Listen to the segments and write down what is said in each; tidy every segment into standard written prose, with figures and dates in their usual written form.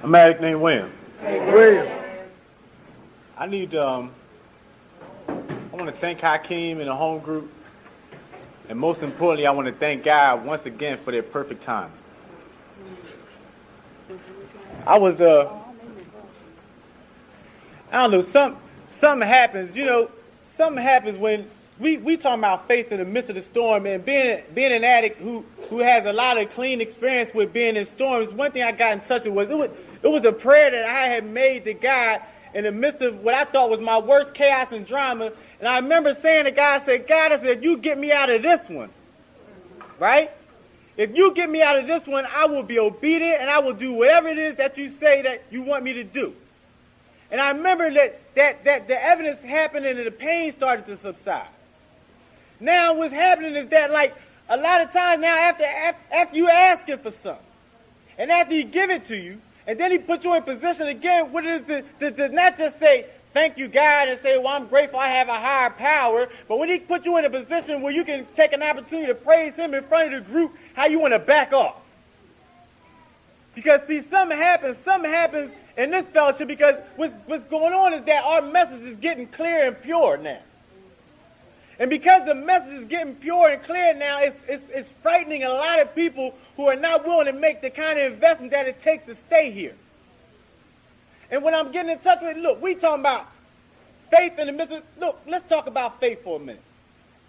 I'm addict named William. William. I want to thank Hakeem and the home group, and most importantly, I want to thank God once again for their perfect time. I don't know, something happens, something happens when we talking about faith in the midst of the storm, and being an addict who has a lot of clean experience with being in storms. One thing I got in touch with was it was a prayer that I had made to God in the midst of what I thought was my worst chaos and drama. And I remember saying to God, God, I said, you get me out of this one, right? If you get me out of this one, I will be obedient and I will do whatever it is that you say that you want me to do. And I remember that the evidence happened and the pain started to subside. Now what's happening is that, like, a lot of times now after you asking for something, and after he give it to you, and then he put you in position again, what it is to not just say, thank you, God, and say, well, I'm grateful I have a higher power, but when he put you in a position where you can take an opportunity to praise him in front of the group, how you want to back off. Because, see, something happens in this fellowship, because what's going on is that our message is getting clear and pure now. And because the message is getting pure and clear now, it's frightening a lot of people who are not willing to make the kind of investment that it takes to stay here. And when I'm getting in touch with, look, we talking about faith in the midst of, look, let's talk about faith for a minute.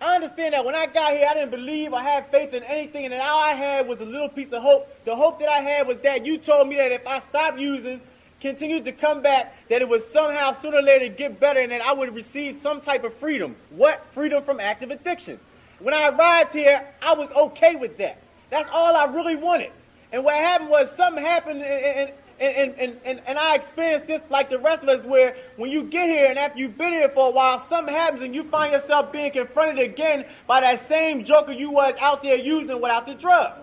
I understand that when I got here, I didn't believe I had faith in anything, and all I had was a little piece of hope. The hope that I had was that you told me that if I stopped using, continued to come back, that it would somehow sooner or later get better, and that I would receive some type of freedom. What? Freedom from active addiction. When I arrived here, I was okay with that. That's all I really wanted. And what happened was something happened, and I experienced this like the rest of us, where when you get here and after you've been here for a while, something happens and you find yourself being confronted again by that same joker you was out there using without the drug.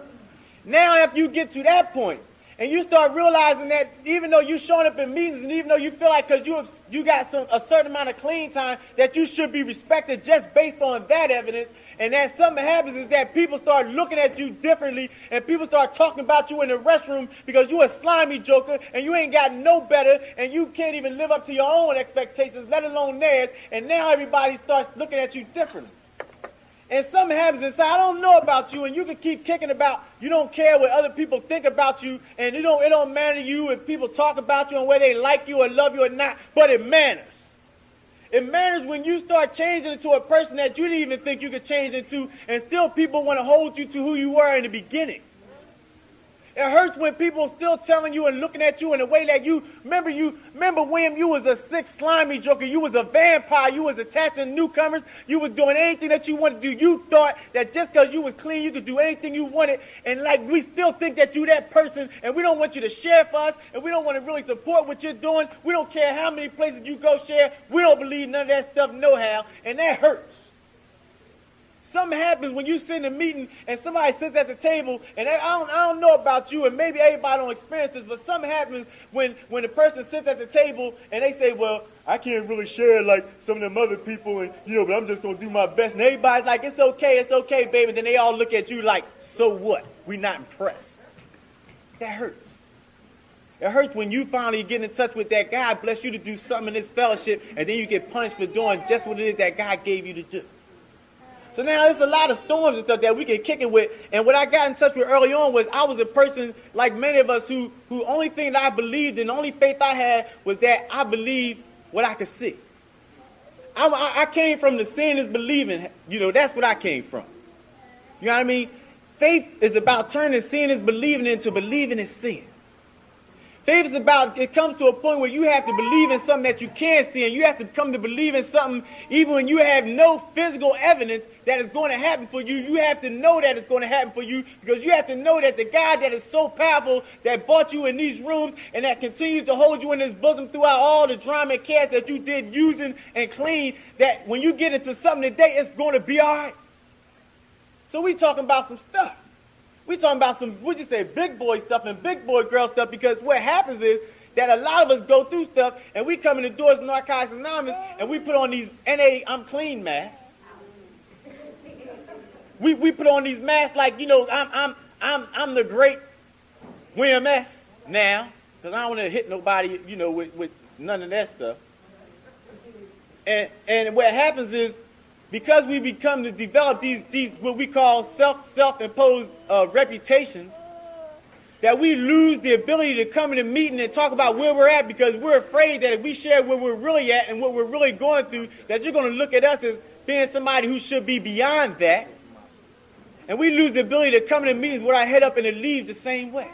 Now after you get to that point, and you start realizing that even though you're showing up in meetings, and even though you feel like because you got a certain amount of clean time, that you should be respected just based on that evidence, and that something happens is that people start looking at you differently, and people start talking about you in the restroom because you a slimy joker, and you ain't got no better, and you can't even live up to your own expectations, let alone theirs, and now everybody starts looking at you differently. And something happens and says, I don't know about you, and you can keep kicking about you don't care what other people think about you, and it don't matter to you if people talk about you and whether they like you or love you or not, but it matters. It matters when you start changing into a person that you didn't even think you could change into, and still people want to hold you to who you were in the beginning. It hurts when people are still telling you and looking at you in a way that you remember William, you was a sick, slimy joker. You was a vampire. You was attaching newcomers. You was doing anything that you wanted to do. You thought that just because you was clean, you could do anything you wanted. And like we still think that you that person, and we don't want you to share for us, and we don't want to really support what you're doing. We don't care how many places you go share. We don't believe none of that stuff no how, and that hurts. Something happens when you sit in a meeting and somebody sits at the table, and I don't know about you, and maybe everybody don't experience this, but something happens when the person sits at the table and they say, well, I can't really share like some of them other people, and but I'm just going to do my best. And everybody's like, it's okay, baby. And then they all look at you like, so what? We're not impressed. That hurts. It hurts when you finally get in touch with that God bless you to do something in this fellowship, and then you get punished for doing just what it is that God gave you to do. So now there's a lot of storms and stuff that we can kick it with. And what I got in touch with early on was I was a person like many of us who only thing that I believed in, the only faith I had was that I believed what I could see. I came from the seeing is believing. That's what I came from. You know what I mean? Faith is about turning seeing is believing into believing is seeing. Faith is about, it comes to a point where you have to believe in something that you can't see, and you have to come to believe in something even when you have no physical evidence that it's going to happen for you. You have to know that it's going to happen for you, because you have to know that the God that is so powerful that brought you in these rooms and that continues to hold you in his bosom throughout all the drama and chaos that you did using and clean, that when you get into something today, it's going to be all right. So we talking about some stuff. We talking about some, big boy stuff and big boy girl stuff, because what happens is that a lot of us go through stuff and we come in the doors of Narcotics Anonymous and we put on these NA I'm clean masks. We put on these masks like, I'm the great WMS now. because I don't want to hit nobody, with none of that stuff. And what happens is, because we become to develop these what we call self-imposed reputations, that we lose the ability to come in a meeting and talk about where we're at, because we're afraid that if we share where we're really at and what we're really going through, that you're going to look at us as being somebody who should be beyond that. And we lose the ability to come in meetings with our head up and to leave the same way.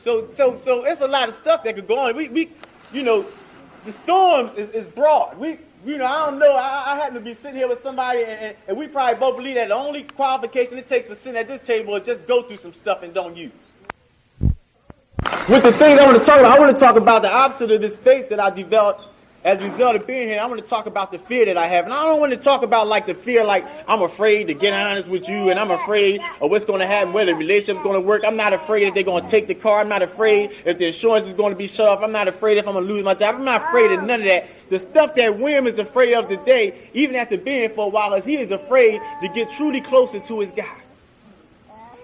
So it's a lot of stuff that could go on. We the storms is broad. I don't know. I happen to be sitting here with somebody, and we probably both believe that the only qualification it takes for sitting at this table is just go through some stuff and don't use. With the things I want to talk about the opposite of this faith that I developed as a result of being here. I want to talk about the fear that I have. And I don't want to talk about like the fear like I'm afraid to get honest with you, and I'm afraid of what's going to happen, whether the relationship's going to work. I'm not afraid that they're going to take the car. I'm not afraid if the insurance is going to be shut off. I'm not afraid if I'm going to lose my job. I'm not afraid of none of that. The stuff that William is afraid of today, even after being here for a while, is he is afraid to get truly closer to his God.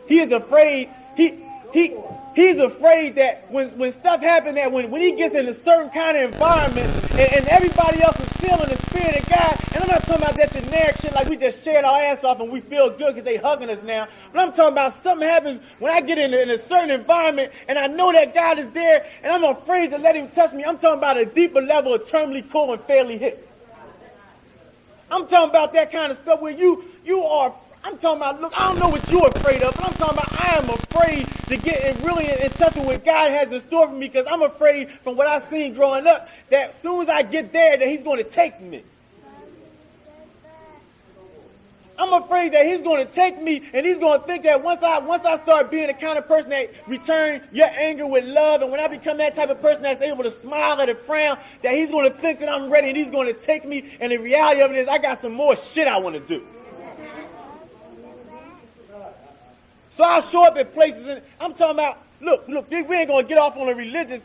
He is afraid, he's afraid that when stuff happens, that when he gets in a certain kind of environment and everybody else is feeling the Spirit of God, and I'm not talking about that generic shit like we just shared our ass off and we feel good because they hugging us now, but I'm talking about something happens when I get in a certain environment and I know that God is there and I'm afraid to let him touch me. I'm talking about a deeper level of terminally cool and fairly hit. I'm talking about that kind of stuff where you are. I'm talking about, look, I don't know what you're afraid of, but I'm talking about I am afraid to get really in touch with what God has in store for me, because I'm afraid from what I've seen growing up that as soon as I get there that he's going to take me. I'm afraid that he's going to take me and he's going to think that once I start being the kind of person that return your anger with love, and when I become that type of person that's able to smile at a frown, that he's going to think that I'm ready and he's going to take me, and the reality of it is I got some more shit I want to do. So I show up at places, and I'm talking about, look, we ain't going to get off on a religious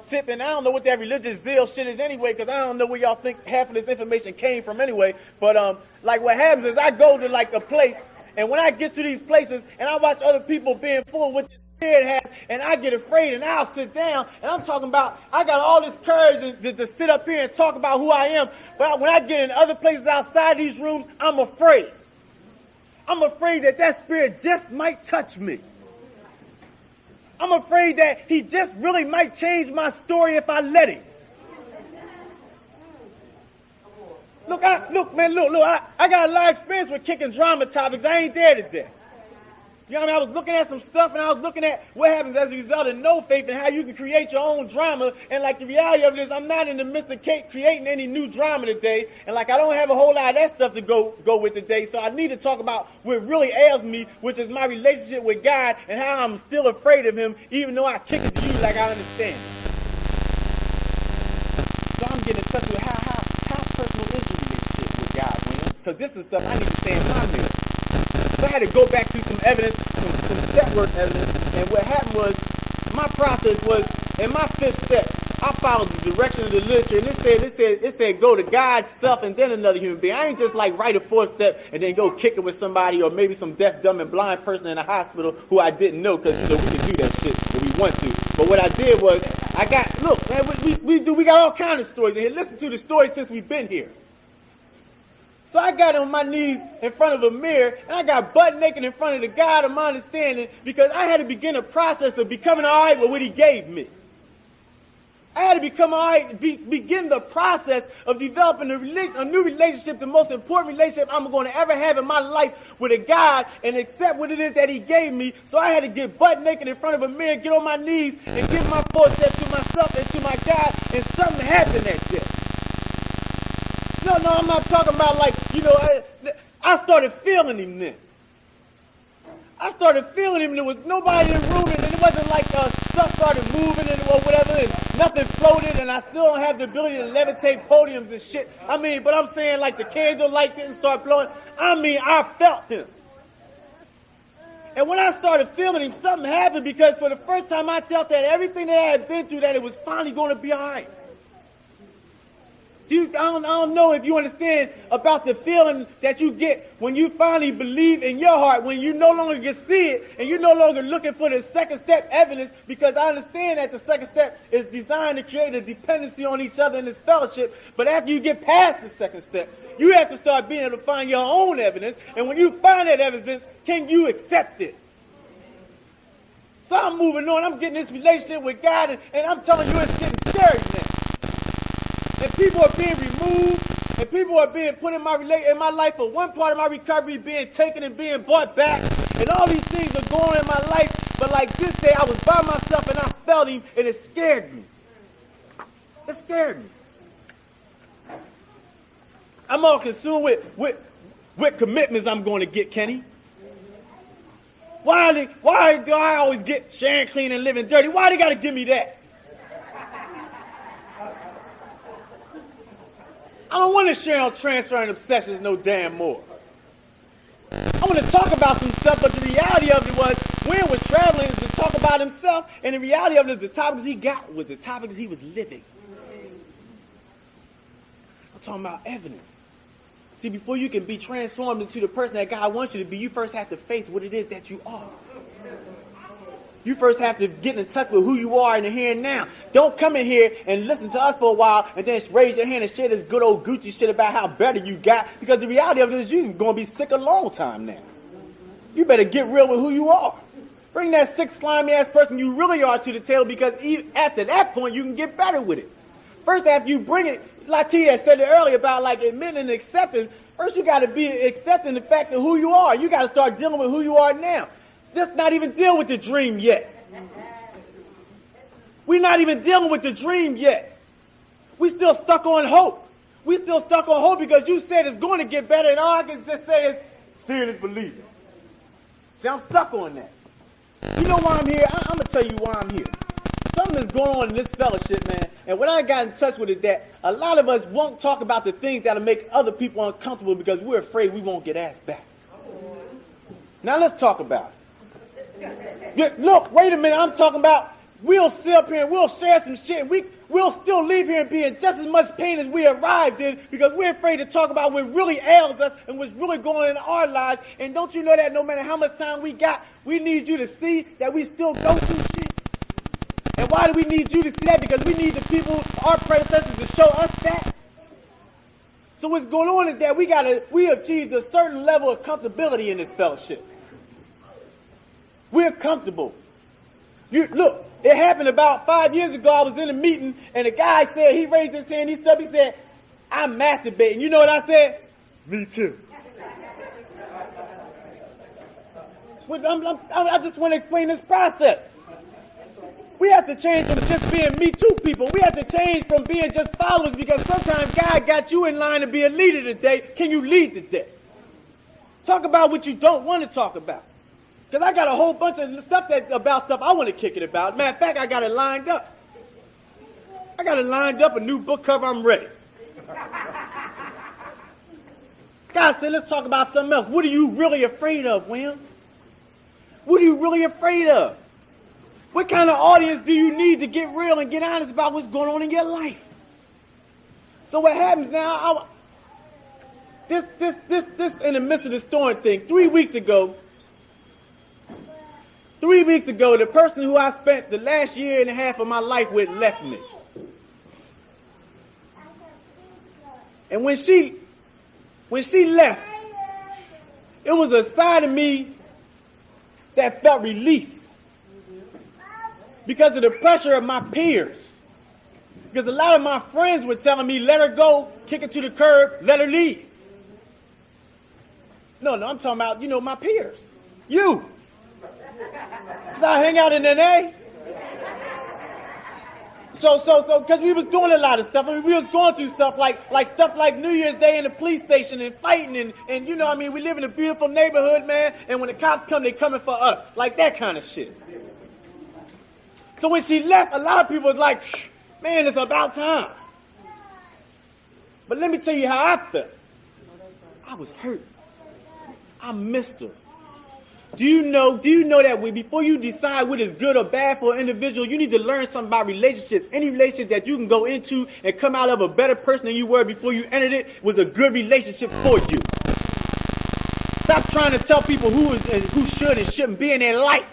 tip, and I don't know what that religious zeal shit is anyway, because I don't know where y'all think half of this information came from anyway. But like what happens is I go to like a place, and when I get to these places, and I watch other people being full of what the Spirit has, and I get afraid, and I'll sit down, and I'm talking about, I got all this courage to sit up here and talk about who I am, but when I get in other places outside these rooms, I'm afraid. I'm afraid that Spirit just might touch me. I'm afraid that he just really might change my story if I let him. Look, I got a lot of experience with kicking drama topics. I ain't there today. You know what I mean? I was looking at some stuff, and I was looking at what happens as a result of no faith and how you can create your own drama. And like the reality of it is, I'm not in the midst of creating any new drama today. And like I don't have a whole lot of that stuff to go with today. So I need to talk about what really ails me, which is my relationship with God and how I'm still afraid of him, even though I kick it to you like I understand. So I'm getting in touch with how personal is your relationship with God, William? Because this is stuff I need to stay in my mirror. So I had to go back to some evidence, some step work evidence, and what happened was, my process was, in my fifth step, I followed the direction of the literature, and it said go to God, self, and then another human being. I ain't just like write a fourth step and then go kick it with somebody, or maybe some deaf, dumb, and blind person in a hospital who I didn't know, because we can do that shit if we want to. But what I did was, look, man, we got all kinds of stories in here. Listen to the stories since we've been here. So I got on my knees in front of a mirror, and I got butt naked in front of the God of my understanding, because I had to begin a process of becoming all right with what he gave me. I had to become all right, begin the process of developing a new relationship, the most important relationship I'm going to ever have in my life with a God, and accept what it is that he gave me. So I had to get butt naked in front of a mirror, get on my knees, and give my fourth step to myself and to my God, and something happened that day. No, I'm not talking about like, I started feeling him then. I started feeling him, and there was nobody in the room, and it wasn't like stuff started moving or whatever, and nothing floated, and I still don't have the ability to levitate podiums and shit. But I'm saying like the candle light didn't start blowing. I felt him. And when I started feeling him, something happened, because for the first time I felt that everything that I had been through, that it was finally going to be all right. I don't know if you understand about the feeling that you get when you finally believe in your heart, when you no longer can see it and you're no longer looking for the second step evidence, because I understand that the second step is designed to create a dependency on each other in this fellowship. But after you get past the second step, you have to start being able to find your own evidence. And when you find that evidence, can you accept it? So I'm moving on. I'm getting this relationship with God, and I'm telling you, it's getting scary now. And people are being removed, and people are being put in my life for one part of my recovery, being taken and being brought back, and all these things are going on in my life. But like this day, I was by myself, and I felt him, and it scared me. It scared me. I'm all consumed with commitments I'm going to get, Kenny. Why do I always get sharing clean and living dirty? Why they got to give me that? I don't want to share on transferring obsessions no damn more. I want to talk about some stuff, but the reality of it was, Wynn was traveling to talk about himself, and the reality of it is the topics he got was the topics he was living. I'm talking about evidence. See, before you can be transformed into the person that God wants you to be, you first have to face what it is that you are. You first have to get in touch with who you are in the here and now. Don't come in here and listen to us for a while and then raise your hand and share this good old Gucci shit about how better you got, because the reality of it is you're going to be sick a long time now. You better get real with who you are. Bring that sick, slimy ass person you really are to the table, because after that point you can get better with it. First, after you bring it, like T had said it earlier about like admitting and accepting, first you got to be accepting the fact of who you are. You got to start dealing with who you are now. Let's not even deal with the dream yet. We're not even dealing with the dream yet. We still stuck on hope. We still stuck on hope because you said it's going to get better, and all I can just say is, seeing is believing. See, I'm stuck on that. You know why I'm here? I'm going to tell you why I'm here. Something is going on in this fellowship, man. And what I got in touch with is that a lot of us won't talk about the things that'll make other people uncomfortable because we're afraid we won't get asked back. Now let's talk about it. Yeah, look, wait a minute. I'm talking about we'll sit up here and we'll share some shit. And we'll still leave here and be in just as much pain as we arrived in because we're afraid to talk about what really ails us and what's really going on in our lives. And don't you know that no matter how much time we got, we need you to see that we still go through shit? And why do we need you to see that? Because we need the people, our predecessors, to show us that. So what's going on is that we achieved a certain level of comfortability in this fellowship. We're comfortable. Look, it happened about 5 years ago. I was in a meeting, and a guy said, he raised his hand, he said, I'm masturbating. You know what I said? Me too. I just want to explain this process. We have to change from just being Me Too people. We have to change from being just followers, because sometimes God got you in line to be a leader today. Can you lead today? Talk about what you don't want to talk about. Because I got a whole bunch of stuff about stuff I want to kick it about. Matter of fact, I got it lined up. A new book cover, I'm ready. God said, let's talk about something else. What are you really afraid of, William? What are you really afraid of? What kind of audience do you need to get real and get honest about what's going on in your life? So what happens now, this in the midst of the storm thing, 3 weeks ago, the person who I spent the last year and a half of my life with left me. And when she left, it was a side of me that felt relief because of the pressure of my peers. Because a lot of my friends were telling me, let her go, kick her to the curb, let her leave. No, I'm talking about, my peers. You. Because I hang out in NA. So, because we was doing a lot of stuff. I mean, we was going through stuff like stuff like New Year's Day in the police station and fighting and we live in a beautiful neighborhood, man. And when the cops come, they coming for us. Like that kind of shit. So when she left, a lot of people was like, man, it's about time. But let me tell you how I felt. I was hurt. I missed her. Do you know that before you decide what is good or bad for an individual, you need to learn something about relationships. Any relationship that you can go into and come out of a better person than you were before you entered it was a good relationship for you. Stop trying to tell people who should and shouldn't be in their life.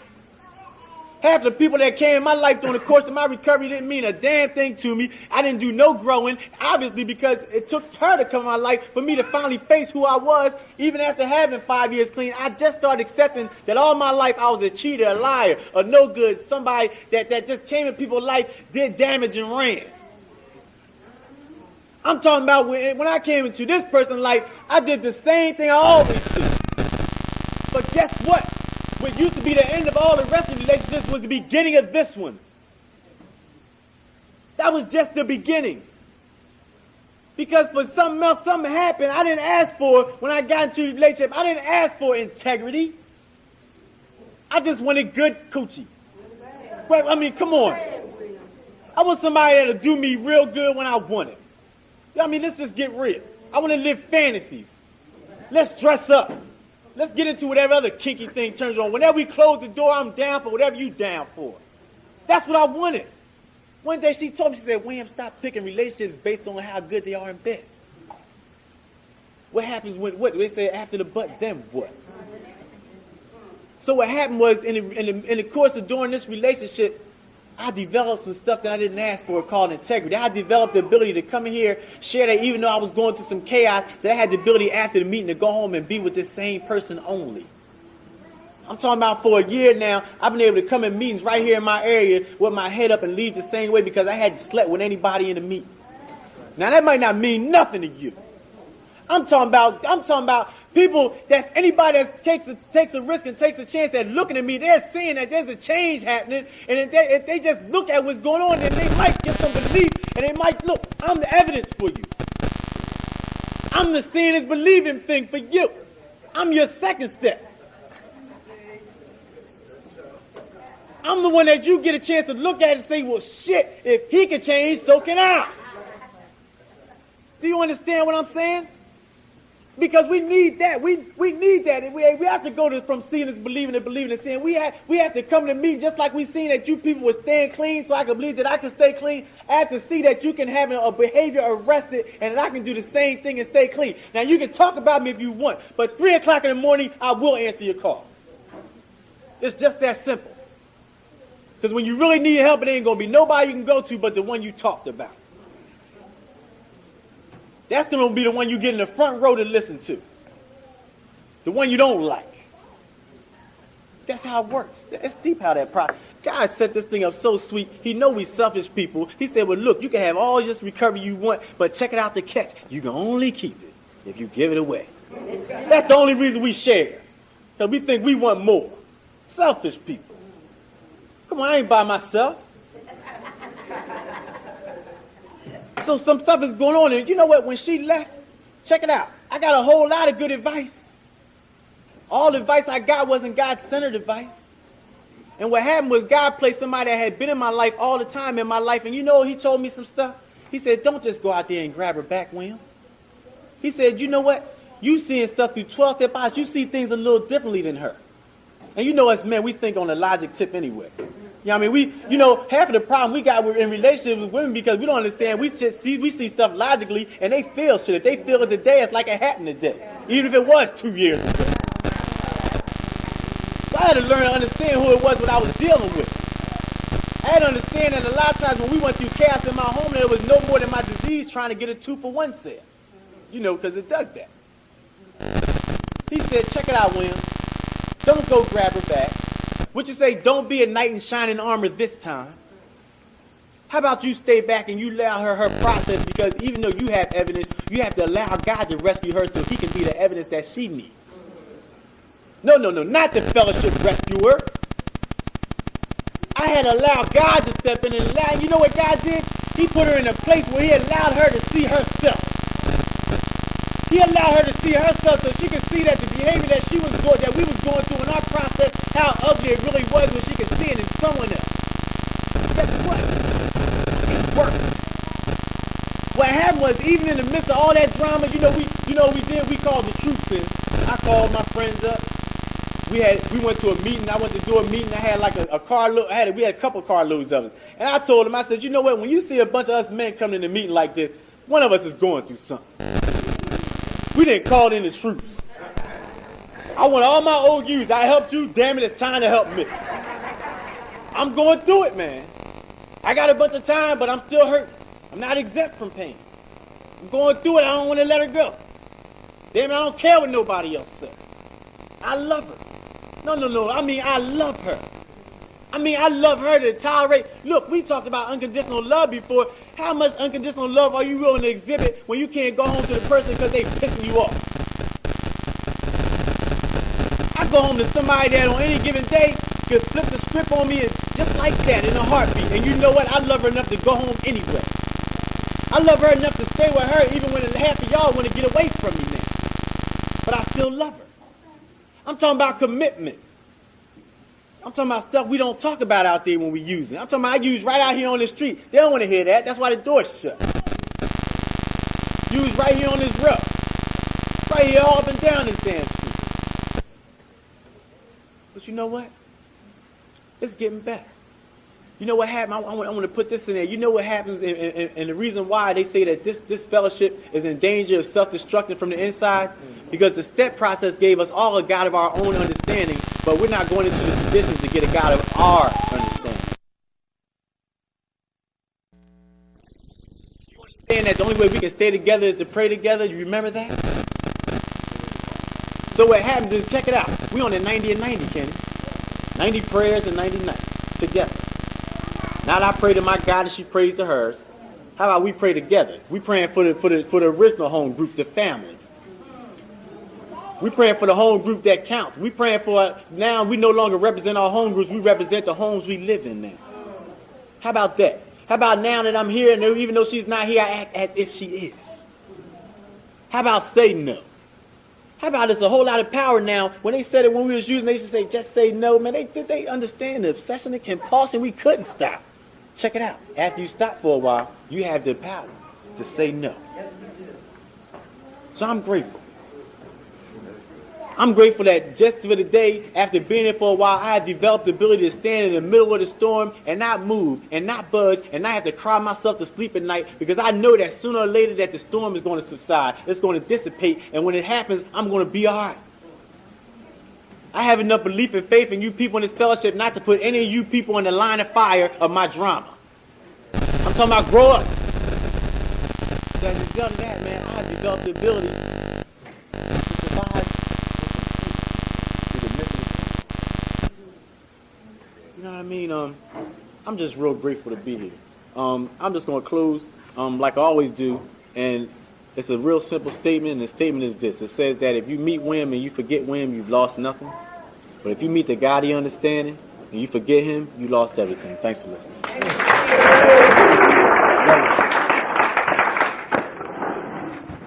Half the people that came in my life during the course of my recovery didn't mean a damn thing to me. I didn't do no growing, obviously, because it took her to come in my life for me to finally face who I was. Even after having 5 years clean, I just started accepting that all my life I was a cheater, a liar, a no good, somebody that just came in people's life, did damage and ran. I'm talking about when I came into this person's life, I did the same thing I always do. But guess what? What used to be the end of all the rest of the relationships was the beginning of this one. That was just the beginning. Because for something happened I didn't ask for when I got into a relationship. I didn't ask for integrity. I just wanted good coochie. Well, I mean, come on. I want somebody that'll do me real good when I want it. I mean, let's just get real. I want to live fantasies. Let's dress up. Let's get into whatever other kinky thing turns on. Whenever we close the door, I'm down for whatever you down for. That's what I wanted. One day she told me, she said, William, stop picking relationships based on how good they are in bed. What happens when what? They say after the butt, then what? So what happened was in the course of doing this relationship, I developed some stuff that I didn't ask for called integrity. I developed the ability to come in here, share that even though I was going through some chaos, that I had the ability after the meeting to go home and be with this same person only. I'm talking about for a year now, I've been able to come in meetings right here in my area with my head up and leave the same way because I hadn't slept with anybody in the meeting. Now that might not mean nothing to you. I'm talking about people that anybody that takes a risk and takes a chance at looking at me, they're seeing that there's a change happening, and if they just look at what's going on, then they might get some belief, and they might look. I'm the evidence for you. I'm the seeing is believing thing for you. I'm your second step. I'm the one that you get a chance to look at and say, well, shit, if he can change, so can I. Do you understand what I'm saying? Because we need that. We need that. And we have to go from seeing is believing to believing and seeing. We have to come to me just like we seen that you people were staying clean so I can believe that I can stay clean. I have to see that you can have a behavior arrested and that I can do the same thing and stay clean. Now you can talk about me if you want, but 3 o'clock in the morning, I will answer your call. It's just that simple. Because when you really need help, it ain't going to be nobody you can go to but the one you talked about. That's going to be the one you get in the front row to listen to. The one you don't like. That's how it works. It's deep how that process. God set this thing up so sweet. He know we selfish people. He said, well, look, you can have all this recovery you want, but check it out the catch. You can only keep it if you give it away. That's the only reason we share. Because we think we want more. Selfish people. Come on, I ain't by myself. So some stuff is going on, and you know what? When she left, check it out. I got a whole lot of good advice. All the advice I got wasn't God-centered advice. And what happened was God placed somebody that had been in my life all the time in my life, and you know he told me some stuff? He said, don't just go out there and grab her back, William. He said, you know what? You seeing stuff through 12-step eyes. You see things a little differently than her. And you know us men, we think on the logic tip anyway. You know what I mean? Half of the problem we got in relationships with women because we don't understand. We see stuff logically, and they feel shit. If they feel it today, it's like it happened today. Even if it was 2 years ago. So I had to learn to understand who it was what I was dealing with. I had to understand that a lot of times when we went through chaos in my home, there was no more than my disease trying to get a 2-for-1 sale. You know, because it does that. He said, check it out, William. Don't go grab her back. What you say, don't be a knight in shining armor this time. How about you stay back and you allow her process, because even though you have evidence, you have to allow God to rescue her so he can be the evidence that she needs. No, not the fellowship rescuer. I had to allow God to step in and allow, you know what God did? He put her in a place where he allowed her to see herself. He allowed her to see herself so she could see that the behavior that she was going, that we was going through in our process, how ugly it really was when she could see it in someone else. Guess what? It worked. What happened was, even in the midst of all that drama, we called the troops in. I called my friends up. we went to a meeting. I went to do a meeting. I had like a carload. We had a couple carloads of us. And I told him, I said, you know what? When you see a bunch of us men coming in a meeting like this, one of us is going through something. We didn't call in the troops. I want all my old youth. I helped you. Damn it, it's time to help me. I'm going through it, man. I got a bunch of time, but I'm still hurt. I'm not exempt from pain. I'm going through it. I don't want to let her go. Damn it, I don't care what nobody else says. I love her. No. I mean, I love her. I love her to tolerate. Look, we talked about unconditional love before. How much unconditional love are you willing to exhibit when you can't go home to the person because they pissing you off? I go home to somebody that on any given day could flip the script on me just like that in a heartbeat. And you know what? I love her enough to go home anyway. I love her enough to stay with her even when half of y'all want to get away from me now. But I still love her. I'm talking about commitment. I'm talking about stuff we don't talk about out there when we use it. I'm talking about I use right out here on the street. They don't want to hear that. That's why the door's shut. Use right here on this road. Right here all up and down this damn street. But you know what? It's getting better. You know what happened? I want to put this in there. You know what happens, and the reason why they say that this fellowship is in danger of self-destruction from the inside? Because the step process gave us all a God of our own understanding, but we're not going into the traditions to get a God of our understanding. You understand that the only way we can stay together is to pray together? You remember that? So what happens is, check it out. We on the 90 and 90, Kenny. 90 prayers and 90 nights together. Now I pray to my God and she prays to hers. How about we pray together? We praying for the original home group, the family. We praying for the home group that counts. We praying for, now we no longer represent our home groups, we represent the homes we live in now. How about that? How about now that I'm here and even though she's not here, I act as if she is? How about say no? How about it's a whole lot of power now? When they said it when we was using, they used to say, just say no. Man, they understand the obsession, the compulsion, we couldn't stop. Check it out. After you stop for a while, you have the power to say no. So I'm grateful. I'm grateful that just for the day, after being here for a while, I had developed the ability to stand in the middle of the storm and not move and not budge and not have to cry myself to sleep at night because I know that sooner or later that the storm is going to subside. It's going to dissipate, and when it happens, I'm going to be all right. I have enough belief and faith in you people in this fellowship not to put any of you people in the line of fire of my drama. I'm talking about grow up. So as a result of that, man, I developed the ability to survive. You know what I mean? I'm just real grateful to be here. I'm just going to close like I always do, and it's a real simple statement, and the statement is this. It says that if you meet Wim and you forget Wim, you've lost nothing. But if you meet the God of your understanding and you forget him, you lost everything. Thanks for listening.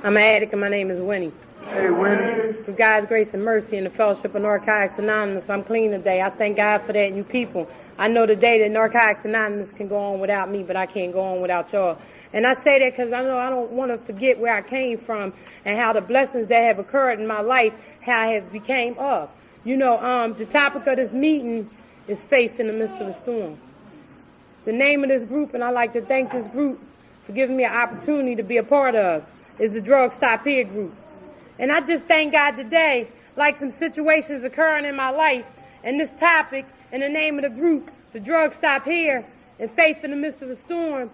I'm an addict and my name is Winnie. Hey, Winnie. Through God's grace and mercy and the fellowship of Narcotics Anonymous, I'm clean today. I thank God for that and you people. I know today that Narcotics Anonymous can go on without me, but I can't go on without y'all. And I say that because I know I don't want to forget where I came from and how the blessings that have occurred in my life, how I have became of. You know, the topic of this meeting is faith in the midst of the storm. The name of this group, and I like to thank this group for giving me an opportunity to be a part of, is the Drug Stop Here group. And I just thank God today, like some situations occurring in my life, and this topic, and the name of the group, the Drug Stop Here, and faith in the midst of the storm,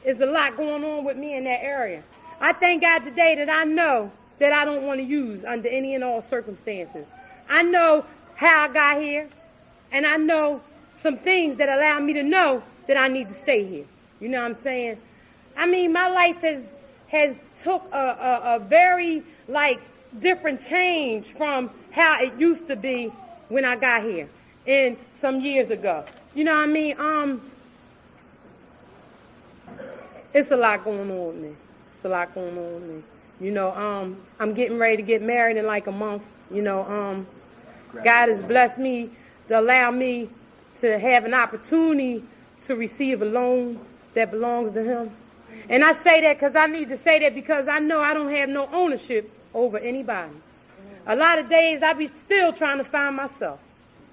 is a lot going on with me in that area. I thank God today that I know that I don't want to use under any and all circumstances. I know how I got here, and I know some things that allow me to know that I need to stay here. You know what I'm saying? I mean, my life has took a very, different change from how it used to be when I got here and some years ago. You know what I mean? It's a lot going on with me. It's a lot going on with me. You know, I'm getting ready to get married in like a month. You know, God has blessed me to allow me to have an opportunity to receive a loan that belongs to him. And I say that because I need to say that because I know I don't have no ownership over anybody. A lot of days I be still trying to find myself,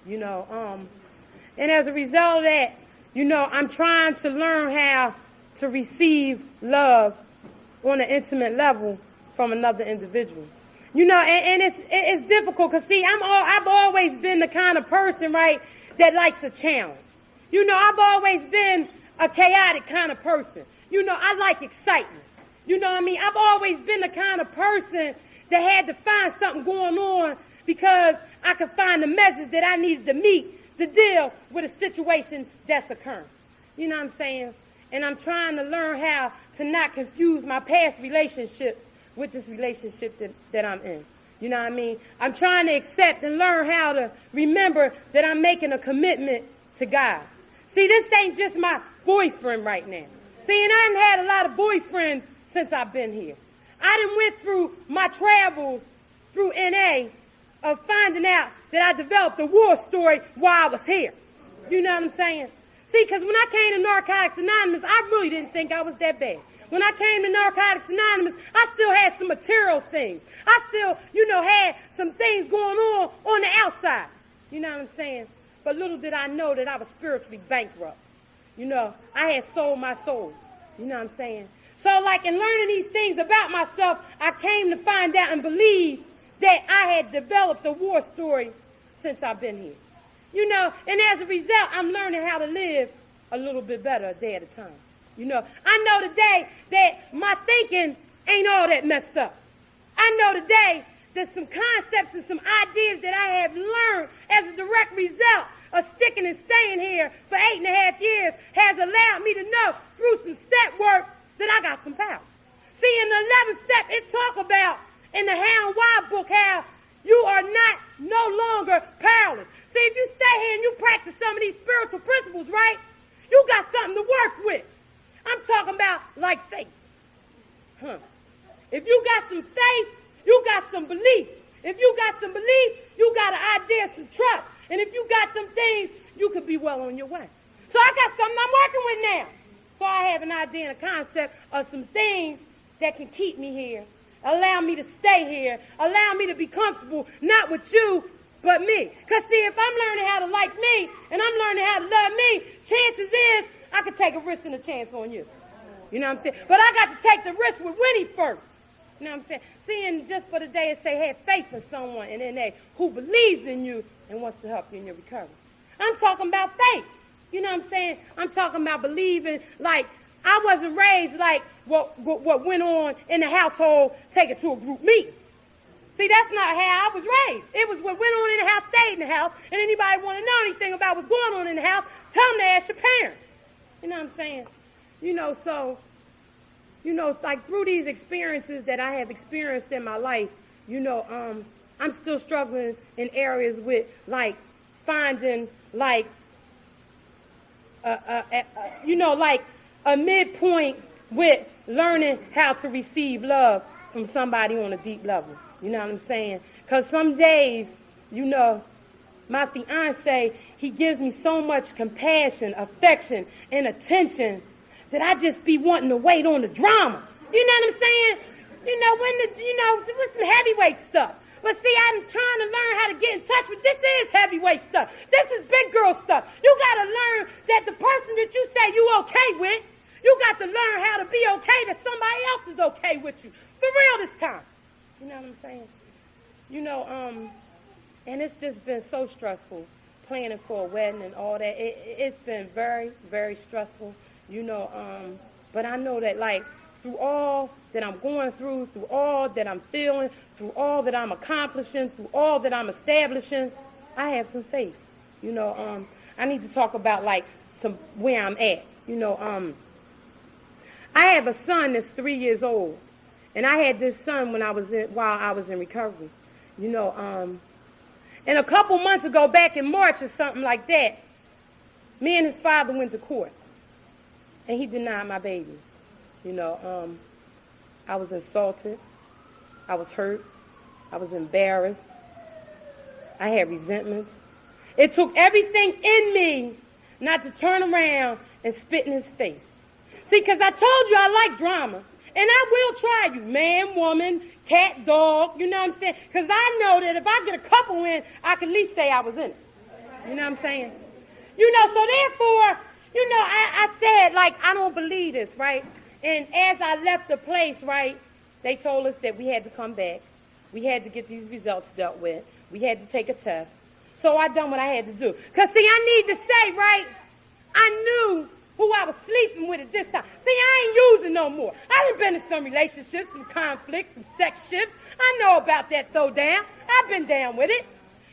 you know. And as a result of that, you know, I'm trying to learn how to receive love on an intimate level from another individual. You know, and it's difficult because, see, I've always been the kind of person, right, that likes a challenge. You know, I've always been a chaotic kind of person. You know, I like excitement. You know what I mean? I've always been the kind of person that had to find something going on because I could find the measures that I needed to meet to deal with a situation that's occurring. You know what I'm saying? And I'm trying to learn how to not confuse my past relationships with this relationship that I'm in. You know what I mean? I'm trying to accept and learn how to remember that I'm making a commitment to God. See, this ain't just my boyfriend right now. See, and I done had a lot of boyfriends since I've been here. I done went through my travels through NA of finding out that I developed a war story while I was here. You know what I'm saying? See, because when I came to Narcotics Anonymous, I really didn't think I was that bad. When I came to Narcotics Anonymous, I still had some material things. I still, you know, had some things going on the outside. You know what I'm saying? But little did I know that I was spiritually bankrupt. You know, I had sold my soul. You know what I'm saying? So, like, in learning these things about myself, I came to find out and believe that I had developed a war story since I've been here. You know, and as a result, I'm learning how to live a little bit better a day at a time. You know, I know today that my thinking ain't all that messed up. I know today that some concepts and some ideas that I have learned as a direct result of sticking and staying here for 8.5 years has allowed me to know through some step work that I got some power. See, in the 11th step, it talk about in the How and Why book how you are no longer powerless. See, if you stay here and you practice some of these spiritual principles, right, you got something to work with. I'm talking about like faith. If you got some faith, you got some belief. If you got some belief, you got an idea, some trust. And if you got some things, you could be well on your way. So I got something I'm working with now. So I have an idea and a concept of some things that can keep me here, allow me to stay here, allow me to be comfortable, not with you, but me. Because, see, if I'm learning how to like me and I'm learning how to love me, chances is I could take a risk and a chance on you. You know what I'm saying? But I got to take the risk with Winnie first. You know what I'm saying? Seeing just for the day it say have faith in someone in NA who believes in you and wants to help you in your recovery. I'm talking about faith. You know what I'm saying? I'm talking about believing, like, I wasn't raised like what went on in the household, take it to a group meeting. See, that's not how I was raised. It was what went on in the house, stayed in the house, and anybody want to know anything about what's going on in the house, tell them to ask your parents. You know what I'm saying? You know, so, you know, like through these experiences that I have experienced in my life, you know, I'm still struggling in areas with, like, finding, like, you know, like a midpoint with learning how to receive love from somebody on a deep level. You know what I'm saying? Because some days, you know, my fiancé, he gives me so much compassion, affection, and attention that I just be wanting to wait on the drama. You know what I'm saying? You know, with some heavyweight stuff. But see, I'm trying to learn how to get in touch with, this is heavyweight stuff. This is big girl stuff. You got to learn that the person that you say you okay with, you got to learn how to be okay that somebody else is okay with you. For real this time. You know what I'm saying? You know, and it's just been so stressful planning for a wedding and all that. It's been very, very stressful, you know, but I know that, like, through all that I'm going through all that I'm feeling, through all that I'm accomplishing, through all that I'm establishing, I have some faith. You know, I need to talk about, like, some where I'm at. You know, I have a son that's 3 years old, and I had this son while I was in recovery. You know, and a couple months ago, back in March or something like that, me and his father went to court, and he denied my baby. You know, I was insulted, I was hurt, I was embarrassed, I had resentments. It took everything in me not to turn around and spit in his face. See, because I told you I like drama, and And I will try you, man, woman, cat, dog, you know what I'm saying? Because I know that if I get a couple in, I can at least say I was in it. You know what I'm saying? You know, so therefore, you know, I said, like, I don't believe this, right? And as I left the place, right, they told us that we had to come back. We had to get these results dealt with. We had to take a test. So I done what I had to do. Because, see, I need to say, right, I knew who I was sleeping with at this time. See, I ain't using no more. I done been in some relationships, some conflicts, some sex shifts. I know about that throw down. I've been down with it.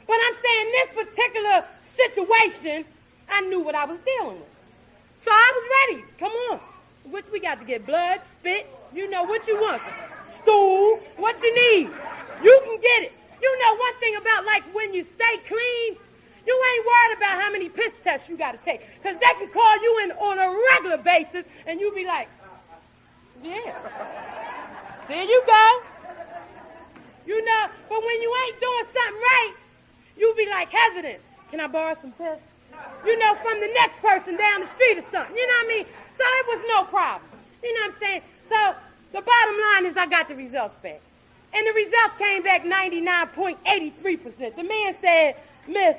But I'm saying this particular situation, I knew what I was dealing with. So I was ready. Come on. What we got to get? Blood, spit, you know what you want. Stool, what you need. You can get it. You know one thing about, like, when you stay clean, you ain't worried about how many piss tests you got to take. Because they can call you in on a regular basis, and you be like, yeah. There you go. You know, but when you ain't doing something right, you be like hesitant. Can I borrow some piss? You know, from the next person down the street or something. You know what I mean? So it was no problem. You know what I'm saying? So the bottom line is I got the results back. And the results came back 99.83%. The man said, Miss,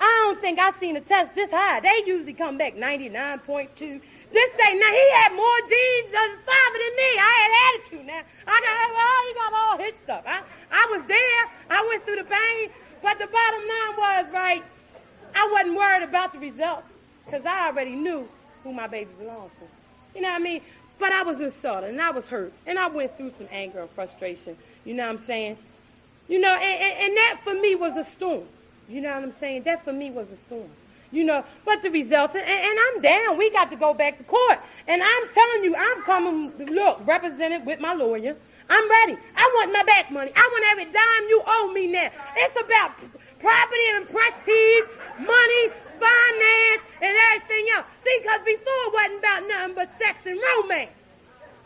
I don't think I seen a test this high. They usually come back 99.2. This say, now he had more genes as a father than me. I had attitude now. He got all his stuff. I was there. I went through the pain. But the bottom line was, right, I wasn't worried about the results because I already knew who my baby belonged to. You know what I mean? But I was insulted and I was hurt. And I went through some anger and frustration. You know what I'm saying? You know, and that for me was a storm. You know what I'm saying? That for me was a storm. You know, but the results, and I'm down. We got to go back to court. And I'm telling you, I'm coming, look, represented with my lawyer. I'm ready. I want my back money. I want every dime you owe me now. It's about property and prestige, money, finance, and everything else. See, because before it wasn't about nothing but sex and romance.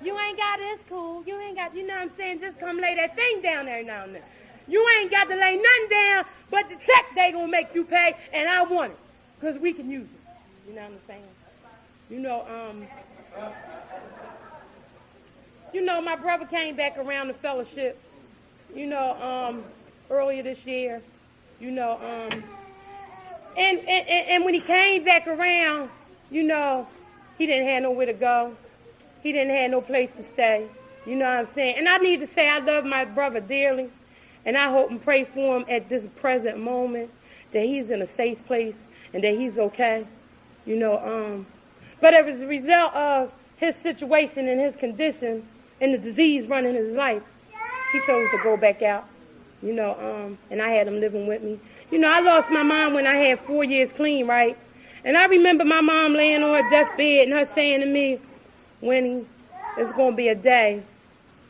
You ain't got it, it's cool. You ain't got, you know what I'm saying? Just come lay that thing down every now and then. You ain't got to lay nothing down, but the check they gonna make you pay, and I want it. Because we can use it. You know what I'm saying? You know, my brother came back around the fellowship, earlier this year, and when he came back around, he didn't have nowhere to go. He didn't have no place to stay. You know what I'm saying? And I need to say I love my brother dearly, and I hope and pray for him at this present moment that he's in a safe place and that he's okay. But as a result of his situation and his condition and the disease running his life, he chose to go back out, and I had him living with me. I lost my mom when I had 4 years clean, right? And I remember my mom laying on her deathbed and her saying to me, Winnie, it's going to be a day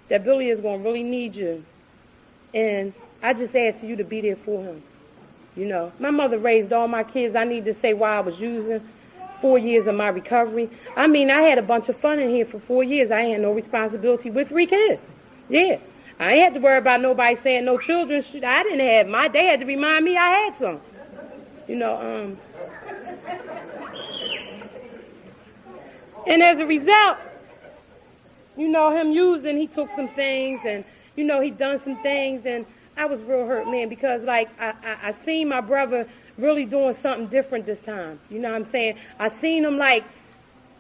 that Billy is going to really need you. And I just asked you to be there for him. My mother raised all my kids. I need to say why I was using 4 years of my recovery. I mean, I had a bunch of fun in here for 4 years. I had no responsibility with 3 kids. Yeah. I ain't had to worry about nobody saying no children. I didn't have my. They had to remind me I had some. And as a result, him using, he took some things and, he done some things, and I was real hurt, man, because, like, I seen my brother really doing something different this time. You know what I'm saying? I seen him, like,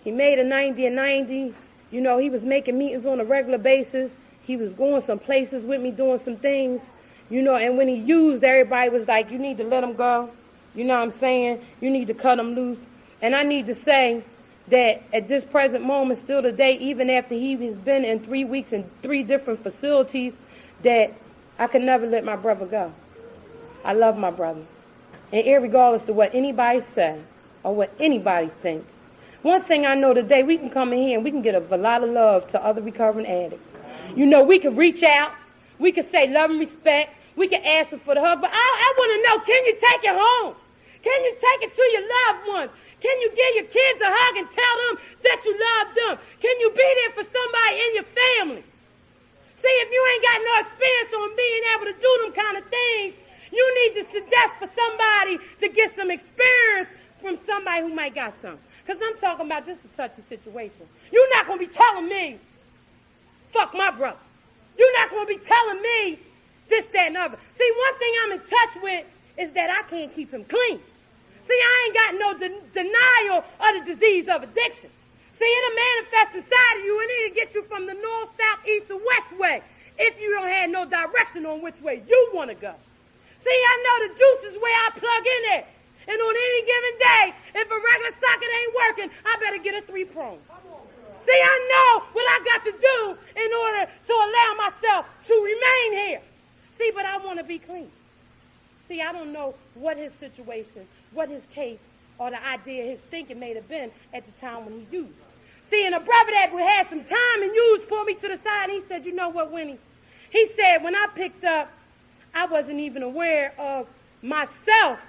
he made a 90 and 90. He was making meetings on a regular basis. He was going some places with me, doing some things, and when he used, everybody was like, you need to let him go. You know what I'm saying? You need to cut him loose. And I need to say that at this present moment, still today, even after he has been in 3 weeks in 3 different facilities, that I could never let my brother go. I love my brother. And irregardless to what anybody say or what anybody think, one thing I know today, we can come in here and we can get a lot of love to other recovering addicts. We can reach out. We can say love and respect. We can ask them for the hug. But I want to know, can you take it home? Can you take it to your loved ones? Can you give your kids a hug and tell them that you love them? Can you be there for somebody in your family? See, if you ain't got no experience on being able to do them kind of things, you need to suggest for somebody to get some experience from somebody who might got some. Because I'm talking about just a touchy situation. You're not going to be telling me fuck my brother. You're not going to be telling me this, that, and other. See, one thing I'm in touch with is that I can't keep him clean. See, I ain't got no denial of the disease of addiction. See, it'll manifest inside of you and it'll get you from the north, south, east, or west way if you don't have no direction on which way you want to go. See, I know the juice is where I plug in at. And on any given day, if a regular socket ain't working, I better get a 3-prong. See, I know what I got to do in order to allow myself to remain here. See, but I want to be clean. See, I don't know what his situation, what his case, or the idea his thinking may have been at the time when he used. See, and a brother that had some time and used pulled me to the side and he said, you know what, Winnie? He said, when I picked up, I wasn't even aware of myself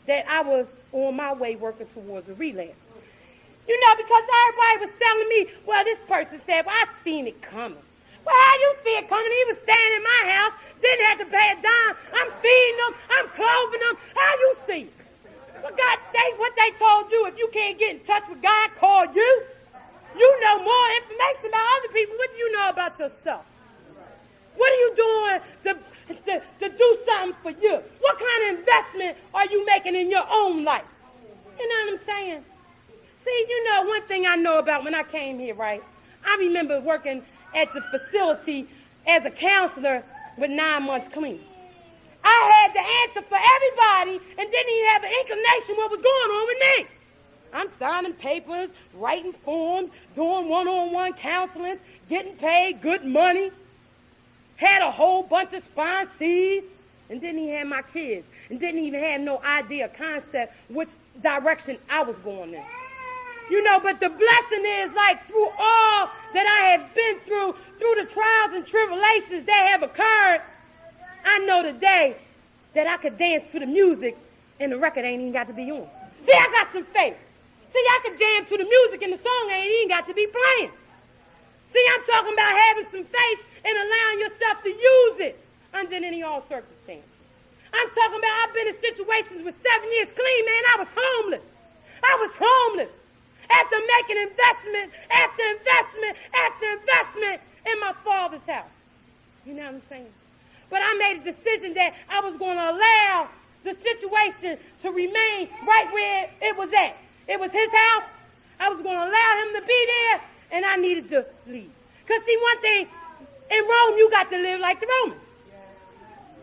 that I was on my way working towards a relapse. You know, because everybody was telling me, well, this person said, well, I seen it coming. Well, how you see it coming? He was staying in my house, didn't have to pay a dime. I'm feeding them, I'm clothing them. How you see it? Well, God, what they told you, if you can't get in touch with God, call you. You know more information about other people. What do you know about yourself? What are you doing to do something for you? What kind of investment are you making in your own life? You know what I'm saying? See, you know, one thing I know about when I came here, right? I remember working at the facility as a counselor with 9 months clean. I had the answer for everybody and didn't even have an inclination what was going on with me. I'm signing papers, writing forms, doing one-on-one counseling, getting paid good money, had a whole bunch of sponsees, and didn't even have my kids, and didn't even have no idea, concept, which direction I was going in. You know, but the blessing is, like, through all that I have been through the trials and tribulations that have occurred, I know today that I could dance to the music and the record ain't even got to be on. See, I got some faith. See, I could jam to the music and the song ain't even got to be playing. See, I'm talking about having some faith and allowing yourself to use it under any all circumstances. I'm talking about I've been in situations with 7 years clean, man. I was homeless. I was homeless. After making investment after investment after investment in my father's house. You know what I'm saying? But I made a decision that I was going to allow the situation to remain right where it was at. It was his house. I was going to allow him to be there, and I needed to leave. Because, see, one thing, in Rome, you got to live like the Romans.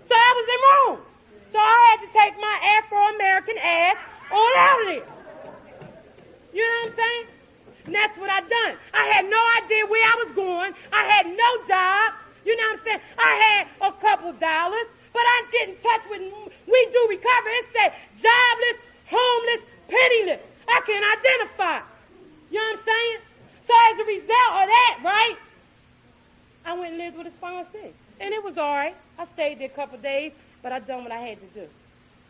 So I was in Rome. So I had to take my Afro-American ass on out of there. You know what I'm saying? And that's what I done. I had no idea where I was going. I had no job. You know what I'm saying? I had a couple dollars, but I get in touch with We Do Recover. It said jobless, homeless, penniless. I can identify. You know what I'm saying? So as a result of that, right, I went and lived with a sponsee. And it was all right. I stayed there a couple days, but I done what I had to do.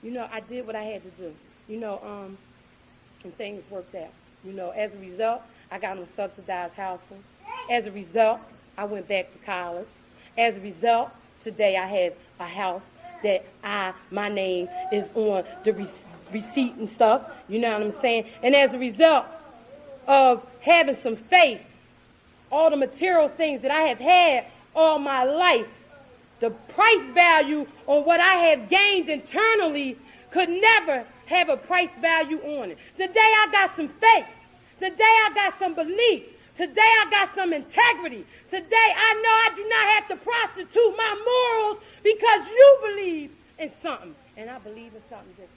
You know, I did what I had to do. You know, and things worked out. You know, as a result, I got on subsidized housing. As a result, I went back to college. As a result, today I have a house that my name is on the receipt and stuff. You know what I'm saying? And as a result of having some faith, all the material things that I have had all my life, the price value on what I have gained internally could never have a price value on it. Today I got some faith. Today I got some belief. Today I got some integrity. Today I know I do not have to prostitute my morals because you believe in something. And I believe in something different.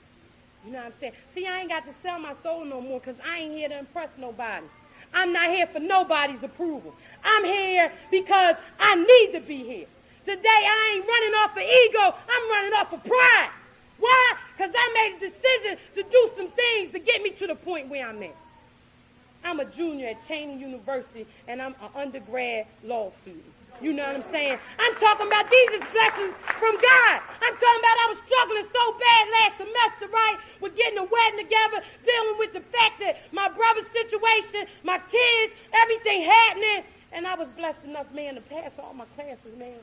You know what I'm saying? See, I ain't got to sell my soul no more because I ain't here to impress nobody. I'm not here for nobody's approval. I'm here because I need to be here. Today I ain't running off of ego. I'm running off of pride. Why? Because I made a decision to do some things to get me to the point where I'm at. I'm a junior at Cheney University, and I'm an undergrad law student. You know what I'm saying? I'm talking about these is blessings from God. I'm talking about I was struggling so bad last semester, right, with getting a wedding together, dealing with the fact that my brother's situation, my kids, everything happening, and I was blessed enough, man, to pass all my classes, man.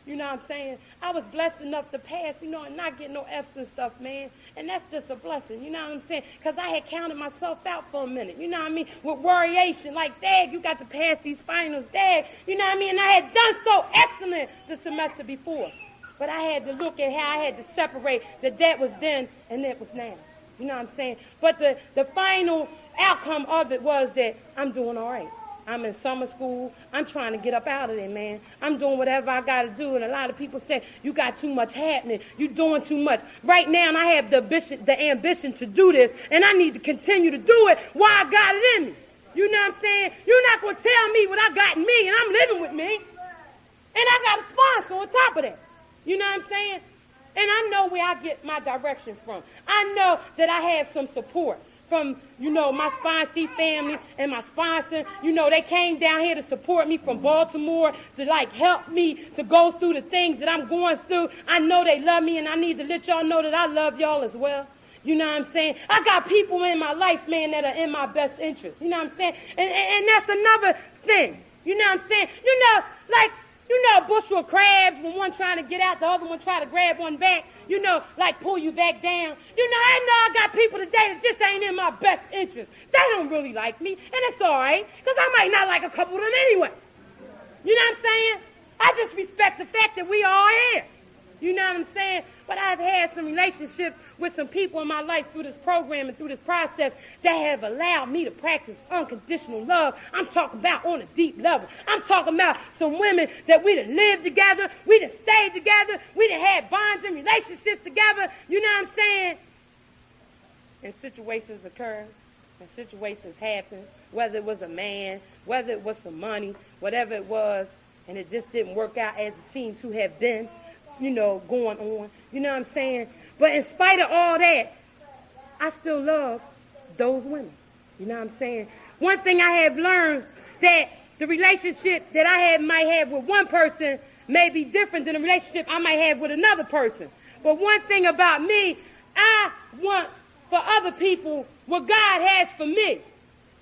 You know what I'm saying? I was blessed enough to pass, you know, and not get no F's and stuff, man. And that's just a blessing, you know what I'm saying? Because I had counted myself out for a minute, you know what I mean? With worryation, like, Dad, you got to pass these finals, Dad, you know what I mean? And I had done so excellent the semester before. But I had to look at how I had to separate that was then and that was now. You know what I'm saying? But the final outcome of it was that I'm doing all right. I'm in summer school. I'm trying to get up out of there, man. I'm doing whatever I got to do. And a lot of people say, you got too much happening. You're doing too much. Right now, I have the ambition to do this, and I need to continue to do it while I got it in me. You know what I'm saying? You're not going to tell me what I got in me, and I'm living with me. And I got a sponsor on top of that. You know what I'm saying? And I know where I get my direction from. I know that I have some support from, my sponsee family and my sponsor. They came down here to support me from Baltimore to, help me to go through the things that I'm going through. I know they love me, and I need to let y'all know that I love y'all as well. You know what I'm saying? I got people in my life, man, that are in my best interest. You know what I'm saying? And that's another thing. You know what I'm saying? A bushel of crabs, when one trying to get out, the other one try to grab one back, pull you back down. I know I got people today that just ain't in my best interest. They don't really like me, and it's all right, because I might not like a couple of them anyway. You know what I'm saying? I just respect the fact that we all here. You know what I'm saying? But I've had some relationships with some people in my life through this program and through this process that have allowed me to practice unconditional love. I'm talking about on a deep level. I'm talking about some women that we done lived together, we done stayed together, we done had bonds and relationships together. You know what I'm saying? And situations occur, and situations happen, whether it was a man, whether it was some money, whatever it was, and it just didn't work out as it seemed to have been. Going on. You know what I'm saying? But in spite of all that, I still love those women. You know what I'm saying? One thing I have learned, that the relationship that I might have with one person may be different than the relationship I might have with another person. But one thing about me, I want for other people what God has for me.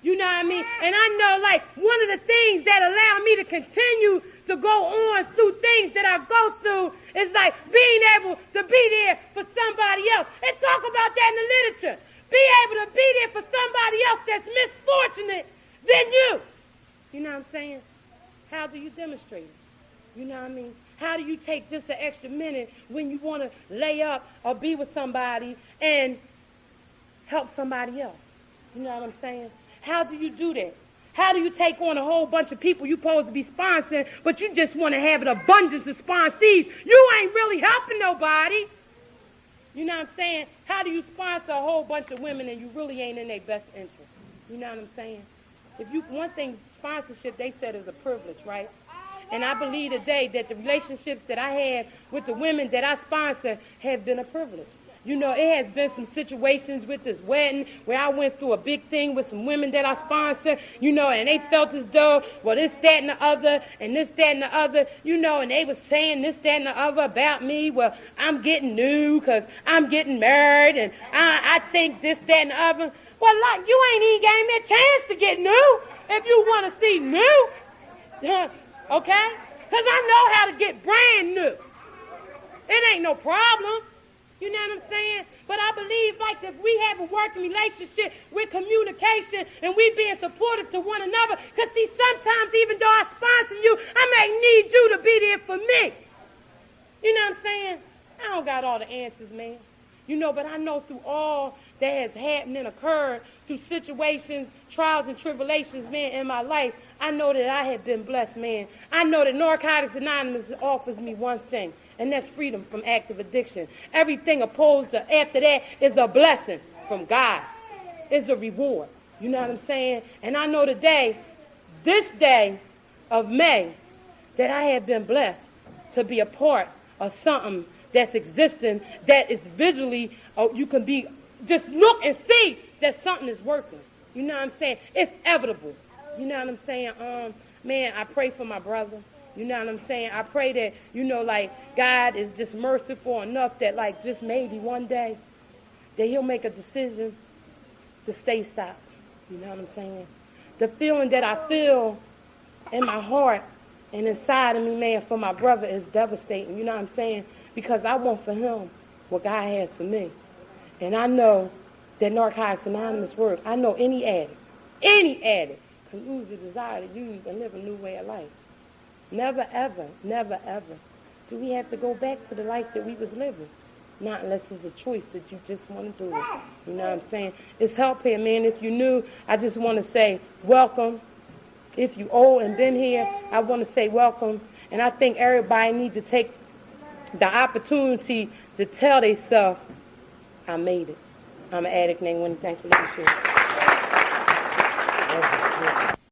You know what I mean? And I know, one of the things that allow me to continue to go on through things that I go through is being able to be there for somebody else. And talk about that in the literature. Be able to be there for somebody else that's misfortunate than you. You know what I'm saying? How do you demonstrate it? You know what I mean? How do you take just an extra minute when you want to lay up or be with somebody and help somebody else? You know what I'm saying? How do you do that? How do you take on a whole bunch of people you're supposed to be sponsoring, but you just want to have an abundance of sponsees? You ain't really helping nobody. You know what I'm saying? How do you sponsor a whole bunch of women and you really ain't in their best interest? You know what I'm saying? One thing, sponsorship, they said, is a privilege, right? And I believe today that the relationships that I have with the women that I sponsor have been a privilege. It has been some situations with this wedding where I went through a big thing with some women that I sponsor, and they felt as though, well, this, that, and the other, and this, that, and the other, and they was saying this, that, and the other about me. Well, I'm getting new because I'm getting married, and I think this, that, and the other. Well, you ain't even gave me a chance to get new if you want to see new, okay? Because I know how to get brand new. It ain't no problem. You know what I'm saying? But I believe if we have a working relationship with communication and we being supportive to one another, because see, sometimes even though I sponsor you, I may need you to be there for me. You know what I'm saying? I don't got all the answers, man. But I know through all that has happened and occurred, through situations, trials and tribulations, man, in my life, I know that I have been blessed, man. I know that Narcotics Anonymous offers me one thing, and that's freedom from active addiction. Everything opposed to after that is a blessing from God. It's a reward. You know what I'm saying? And I know today, this day of May, that I have been blessed to be a part of something that's existing, that is visually, you can be, just look and see that something is working. You know what I'm saying? It's inevitable. You know what I'm saying? Man, I pray for my brother. You know what I'm saying? I pray that, God is just merciful enough that, just maybe one day that he'll make a decision to stay stopped. You know what I'm saying? The feeling that I feel in my heart and inside of me, man, for my brother is devastating. You know what I'm saying? Because I want for him what God has for me. And I know that Narcotics Anonymous work. I know any addict can lose the desire to use and live a new way of life. Never, ever, never, ever do we have to go back to the life that we was living. Not unless it's a choice that you just want to do it. You know what I'm saying? It's help here, man. If you're new, I just want to say welcome. If you old and been here, I want to say welcome. And I think everybody needs to take the opportunity to tell themselves, I made it. I'm an addict named Winnie. Thanks for listening.